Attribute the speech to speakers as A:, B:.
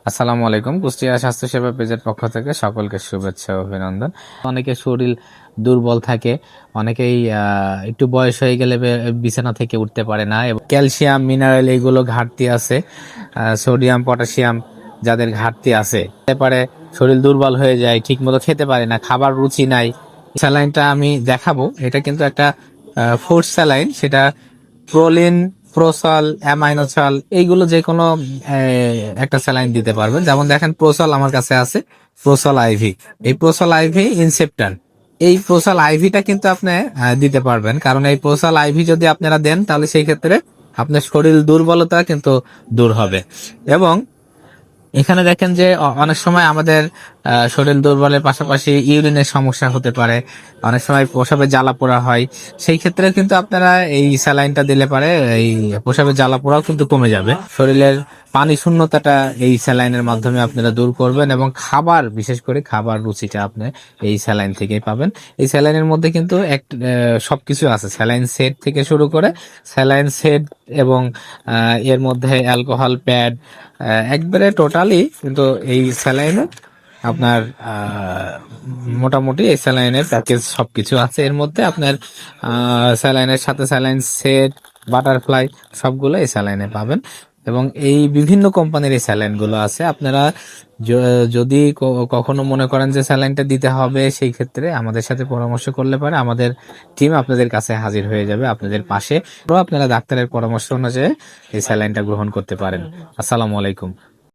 A: আসসালামু আলাইকুম। কুষ্টিয়া স্বাস্থ্যসেবা পেজের পক্ষ থেকে সকলকে শুভেচ্ছা ও অভিনন্দন। অনেকে শরীর দুর্বল থাকে, অনেকেই একটু বয়স হয়ে গেলে বিছানা থেকে উঠতে পারে না এবং ক্যালসিয়াম মিনারেল এইগুলো ঘাটতি আছে, সোডিয়াম পটাশিয়াম যাদের ঘাটতি আছে হতে পারে, শরীর দুর্বল হয়ে যায়, ঠিক মতো খেতে পারে না, খাবার রুচি নাই। স্যালাইনটা আমি দেখাবো, এটা কিন্তু একটা ফুড স্যালাইন। সেটা প্রোলিন, প্রোসল, অ্যামাইনোসল এইগুলো যে কোনো একটা স্যালাইন দিতে পারবেন। যেমন দেখেন প্রোসল আমার কাছে আছে, প্রোসল আইভি। এই প্রোসল আইভি ইনসেপ্টার, এই প্রোসল আইভিটা কিন্তু আপনি দিতে পারবেন, কারণ এই প্রোসল আইভি যদি আপনারা দেন তাহলে সেই ক্ষেত্রে আপনার শরীর দুর্বলতা কিন্তু দূর হবে। এবং এখানে দেখেন যে অনেক সময় আমাদের শরীর দুর্বলের পাশাপাশি ইউরিনের সমস্যা হতে পারে, অনেক সময় প্রসাবে জ্বালা পোড়া হয়। সেই ক্ষেত্রে কিন্তু আপনারা এই স্যালাইনটা দিলে পারে এই প্রসাবে জ্বালা পোড়াও কিন্তু কমে যাবে। শরীরের পানি শূন্যতাটা এই স্যালাইনের মাধ্যমে আপনারা দূর করবেন এবং খাবার, বিশেষ করে খাবার রুচিটা আপনি এই স্যালাইন থেকেই পাবেন। এই স্যালাইনের মধ্যে কিন্তু সবকিছু আছে, স্যালাইন সেট থেকে শুরু করে স্যালাইন সেট এবং এর মধ্যে অ্যালকোহল প্যাড, একবারে টোটালি কিন্তু এই স্যালাইনে আপনার মোটামুটি এই স্যালাইনের প্যাকেজ সবকিছু আছে এর মধ্যে। আপনার স্যালাইনের সাথে স্যালাইন সেট, বাটারফ্লাই সবগুলো এই স্যালাইনে পাবেন। এবং এই বিভিন্ন কোম্পানির এই স্যালাইন গুলো আছে। আপনারা যদি কখনো মনে করেন যে স্যালাইনটা দিতে হবে, সেই ক্ষেত্রে আমাদের সাথে পরামর্শ করলে পারে আমাদের টিম আপনাদের কাছে হাজির হয়ে যাবে, আপনাদের পাশে। আপনারা ডাক্তারের পরামর্শ অনুযায়ী এই স্যালাইনটা গ্রহণ করতে পারেন। আসসালামু আলাইকুম।